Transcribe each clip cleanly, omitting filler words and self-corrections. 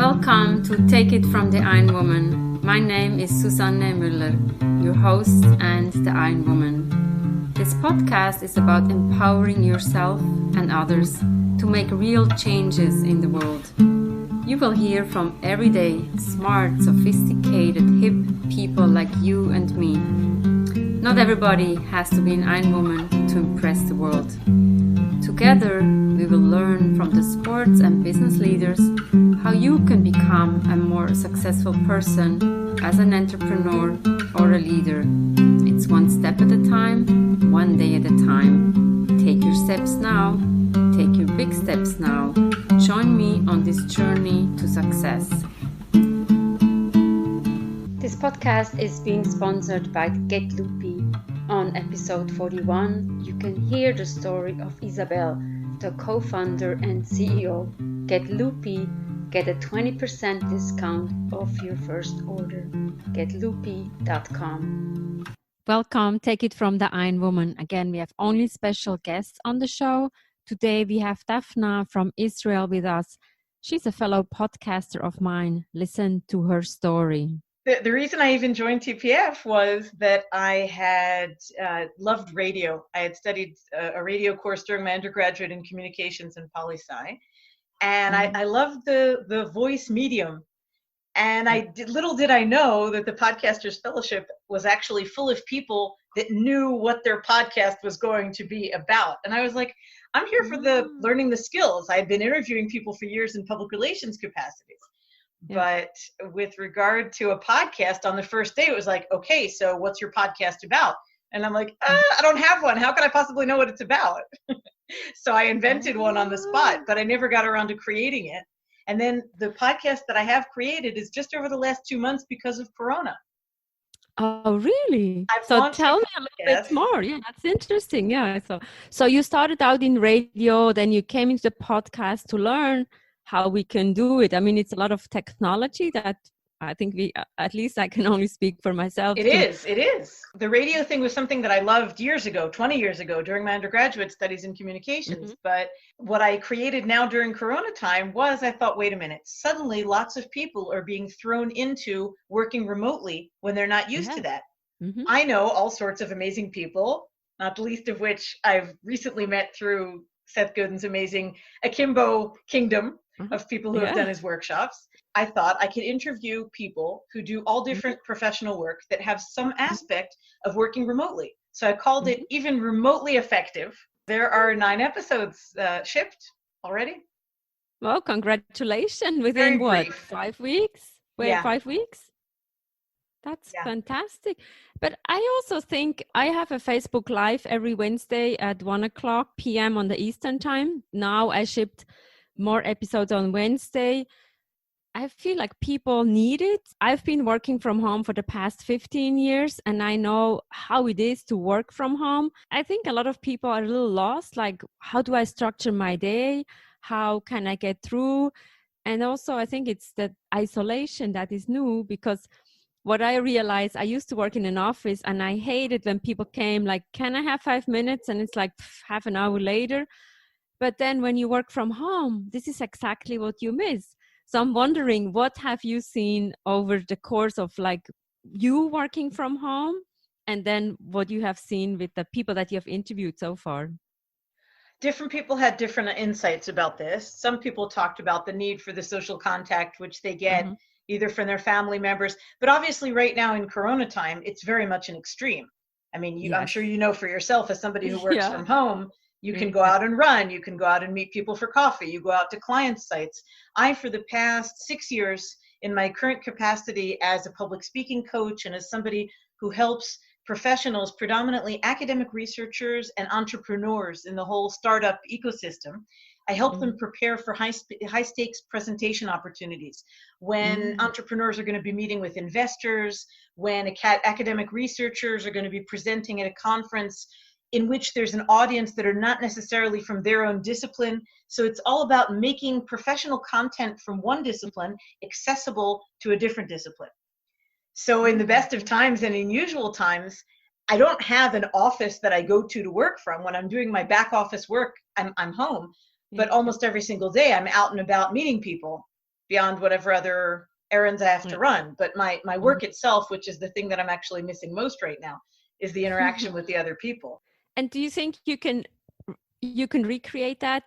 Welcome to Take It from the Ironwoman. My name is Susanne Müller, your host and the Ironwoman. This podcast is about empowering yourself and others to make real changes in the world. You will hear from everyday, smart, sophisticated, hip people like you and me. Not everybody has to be an Ironwoman to impress the world. Together, we will learn from the sports and business leaders how you can become a more successful person as an entrepreneur or a leader. It's one step at a time, one day at a time. Take your steps now. Take your big steps now. Join me on this journey to success. This podcast is being sponsored by Get Loopy. On episode 41, you can hear the story of Isabel, the co-founder and CEO. Get Loopy, get a 20% discount off your first order. GetLoopy.com. Welcome, Take It from the Ironwoman. Again, we have only special guests on the show. Today we have Dafna from Israel with us. She's a fellow podcaster of mine. Listen to her story. The reason I even joined TPF was that I had loved radio. I had studied a radio course during my undergraduate in communications and poli-sci. And I loved the voice medium. And little did I know that the Podcasters Fellowship was actually full of people that knew what their podcast was going to be about. And I was like, I'm here for learning the skills. I had been interviewing people for years in public relations capacities. Yeah. But with regard to a podcast, on the first day, it was like, okay, so what's your podcast about? And I'm like, I don't have one. How could I possibly know what it's about? So I invented one on the spot, but I never got around to creating it. And then the podcast that I have created is just over the last 2 months because of Corona. Oh, really? So tell me a little bit more. Yeah, that's interesting. Yeah. So you started out in radio, then you came into the podcast to learn how we can do it. I mean, it's a lot of technology that I think at least I can only speak for myself. It is. The radio thing was something that I loved years ago, 20 years ago, during my undergraduate studies in communications. Mm-hmm. But what I created now during Corona time was, I thought, wait a minute, suddenly lots of people are being thrown into working remotely when they're not used to that. Mm-hmm. I know all sorts of amazing people, not the least of which I've recently met through Seth Godin's amazing Akimbo Kingdom of people who have done his workshops. I thought I could interview people who do all different professional work that have some aspect of working remotely. So I called it Even Remotely Effective. There are 9 episodes shipped already. Well, congratulations. Within what, 5 weeks? 5 weeks? That's fantastic. But I also think I have a Facebook Live every Wednesday at 1:00 p.m. on the Eastern time. Now I shipped more episodes on Wednesday. I feel like people need it. I've been working from home for the past 15 years, and I know how it is to work from home. I think a lot of people are a little lost, like, how do I structure my day? How can I get through? And also, I think it's the isolation that is new, because what I realized, I used to work in an office, and I hated when people came like, can I have 5 minutes? And it's like half an hour later. But then when you work from home, this is exactly what you miss. So I'm wondering, what have you seen over the course of like you working from home, and then what you have seen with the people that you have interviewed so far? Different people had different insights about this. Some people talked about the need for the social contact, which they get either from their family members. But obviously right now in Corona time, it's very much an extreme. I mean, I'm sure you know for yourself, as somebody who works from home, you can go out and run. You can go out and meet people for coffee. You go out to client sites. For the past 6 years, in my current capacity as a public speaking coach and as somebody who helps professionals, predominantly academic researchers and entrepreneurs in the whole startup ecosystem, I help them prepare for high stakes presentation opportunities. When entrepreneurs are going to be meeting with investors, when academic researchers are going to be presenting at a conference in which there's an audience that are not necessarily from their own discipline. So it's all about making professional content from one discipline accessible to a different discipline. So in the best of times and in usual times, I don't have an office that I go to work from. When I'm doing my back office work, I'm home. But almost every single day, I'm out and about meeting people, beyond whatever other errands I have to run. But my work itself, which is the thing that I'm actually missing most right now, is the interaction with the other people. And do you think you can recreate that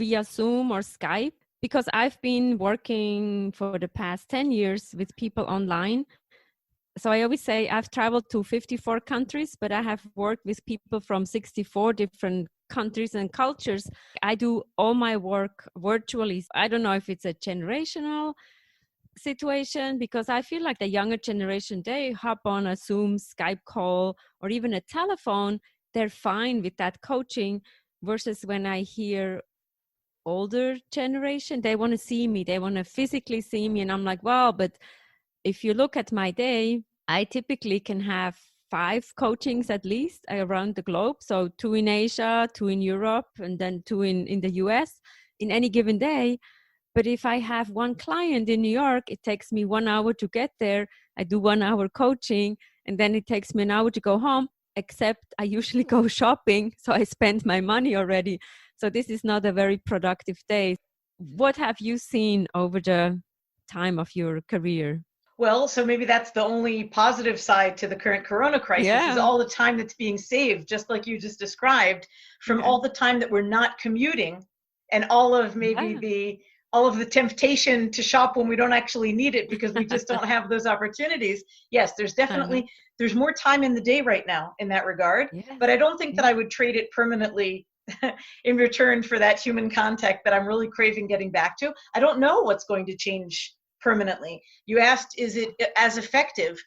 via Zoom or Skype? Because I've been working for the past 10 years with people online. So I always say I've traveled to 54 countries, but I have worked with people from 64 different countries and cultures. I do all my work virtually. I don't know if it's a generational situation, because I feel like the younger generation, they hop on a Zoom, Skype call, or even a telephone. They're fine with that coaching, versus when I hear older generation, they want to see me, they want to physically see me. And I'm like, well, but if you look at my day, I typically can have 5 coachings at least around the globe. So 2 in Asia, 2 in Europe, and then 2 in the US in any given day. But if I have 1 client in New York, it takes me 1 hour to get there. I do 1 hour coaching, and then it takes me an hour to go home, except I usually go shopping. So I spend my money already. So this is not a very productive day. What have you seen over the time of your career? Well, so maybe that's the only positive side to the current corona crisis, is all the time that's being saved, just like you just described, from all the time that we're not commuting, and all of maybe all of the temptation to shop when we don't actually need it because we just don't have those opportunities. Yes, there's definitely, there's more time in the day right now in that regard, but I don't think that I would trade it permanently in return for that human contact that I'm really craving getting back to. I don't know what's going to change permanently. You asked, is it as effective?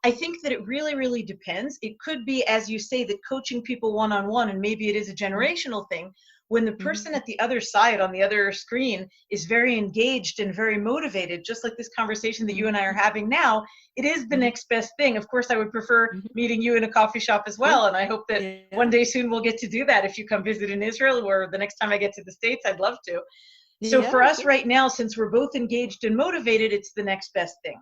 I think that it really, really depends. It could be, as you say, that coaching people one-on-one, and maybe it is a generational thing, when the person at the other side, on the other screen, is very engaged and very motivated, just like this conversation that you and I are having now, it is the next best thing. Of course, I would prefer meeting you in a coffee shop as well, and I hope that one day soon we'll get to do that if you come visit in Israel, or the next time I get to the States, I'd love to. So for us right now, since we're both engaged and motivated, it's the next best thing.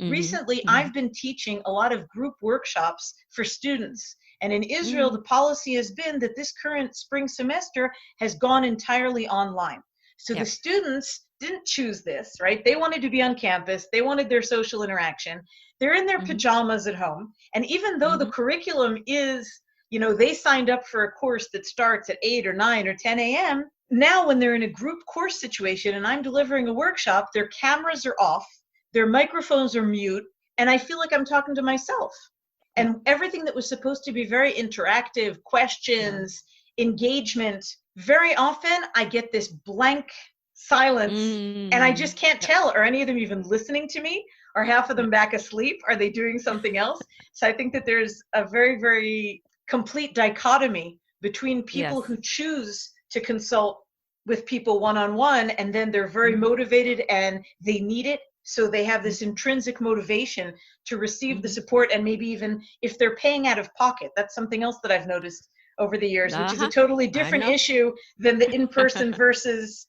Recently, I've been teaching a lot of group workshops for students. And in Israel, the policy has been that this current spring semester has gone entirely online. So the students didn't choose this, right? They wanted to be on campus. They wanted their social interaction. They're in their pajamas at home. And even though the curriculum is, you know, they signed up for a course that starts at 8 or 9 or 10 a.m., now when they're in a group course situation and I'm delivering a workshop, their cameras are off, their microphones are mute, and I feel like I'm talking to myself. And everything that was supposed to be very interactive, questions, engagement, very often I get this blank silence and I just can't tell, are any of them even listening to me? Are half of them back asleep? Are they doing something else? So I think that there's a very, very complete dichotomy between people who choose to consult with people one-on-one, and then they're very motivated and they need it. So they have this intrinsic motivation to receive the support, and maybe even if they're paying out of pocket. That's something else that I've noticed over the years, which is a totally different issue than the in-person versus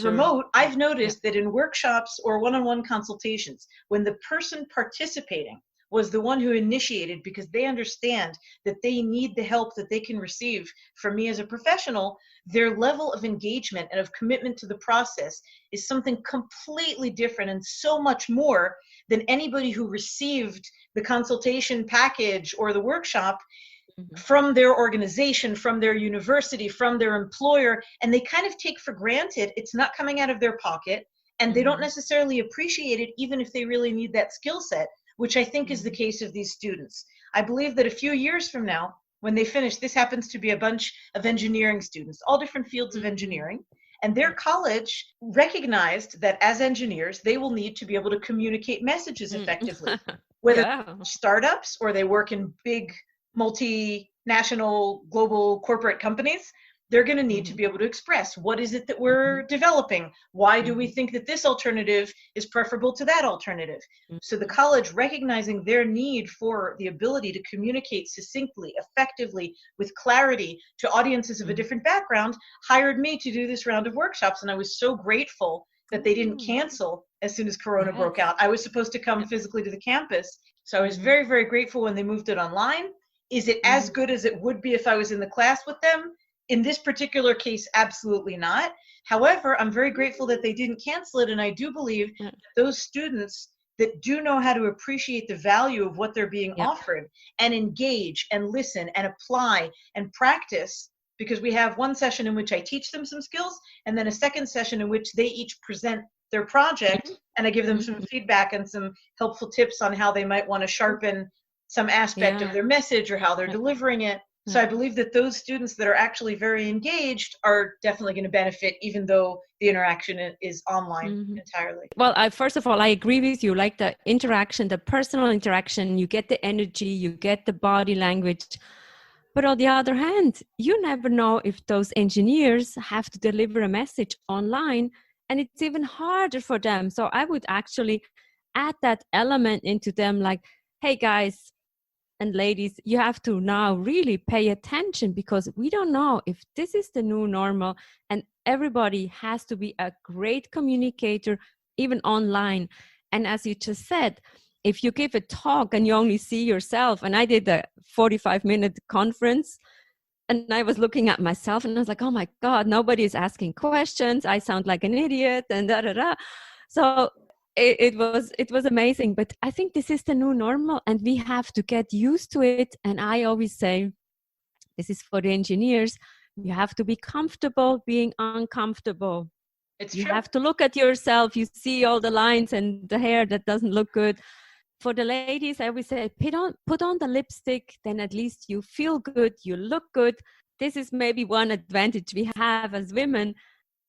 remote. I've noticed that in workshops or one-on-one consultations, when the person participating was the one who initiated because they understand that they need the help that they can receive from me as a professional, their level of engagement and of commitment to the process is something completely different and so much more than anybody who received the consultation package or the workshop from their organization, from their university, from their employer, and they kind of take for granted it's not coming out of their pocket, and they don't necessarily appreciate it even if they really need that skill set, which I think is the case of these students. I believe that a few years from now, when they finish, this happens to be a bunch of engineering students, all different fields of engineering, and their college recognized that as engineers, they will need to be able to communicate messages effectively, whether startups or they work in big multinational global corporate companies. They're going to need to be able to express, what is it that we're developing? Why do we think that this alternative is preferable to that alternative? So the college, recognizing their need for the ability to communicate succinctly, effectively, with clarity to audiences of a different background, hired me to do this round of workshops. And I was so grateful that they didn't cancel as soon as Corona broke out. I was supposed to come physically to the campus. So I was very, very grateful when they moved it online. Is it as good as it would be if I was in the class with them? in this particular case, absolutely not. However, I'm very grateful that they didn't cancel it. And I do believe that those students that do know how to appreciate the value of what they're being offered and engage and listen and apply and practice, because we have one session in which I teach them some skills and then a second session in which they each present their project and I give them some feedback and some helpful tips on how they might want to sharpen some aspect of their message or how they're delivering it. So I believe that those students that are actually very engaged are definitely going to benefit, even though the interaction is online entirely. Well, first of all, I agree with you. Like the interaction, the personal interaction, you get the energy, you get the body language. But on the other hand, you never know if those engineers have to deliver a message online, and it's even harder for them. So I would actually add that element into them, like, hey guys and ladies, you have to now really pay attention, because we don't know if this is the new normal, and everybody has to be a great communicator, even online. And as you just said, if you give a talk and you only see yourself, and I did a 45-minute conference and I was looking at myself and I was like, oh my God, nobody is asking questions. I sound like an idiot and da da da. So it was amazing. But I think this is the new normal and we have to get used to it. And I always say, this is for the engineers, you have to be comfortable being uncomfortable. You have to look at yourself. You see all the lines and the hair that doesn't look good. For the ladies, I always say, put on the lipstick, then at least you feel good, you look good. This is maybe one advantage we have as women.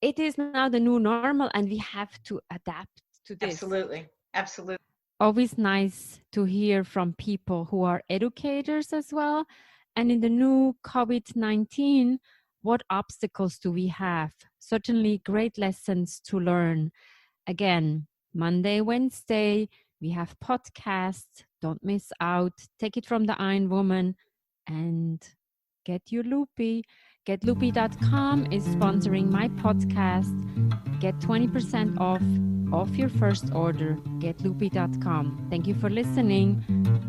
It is now the new normal and we have to adapt to this. Absolutely. Absolutely. Always nice to hear from people who are educators as well. And in the new COVID-19, what obstacles do we have? Certainly great lessons to learn. Again, Monday, Wednesday, we have podcasts. Don't miss out. Take it from the Ironwoman and get your loopy. GetLoopy.com is sponsoring my podcast. Get 20% off your first order. GetLoopy.com. Thank you for listening.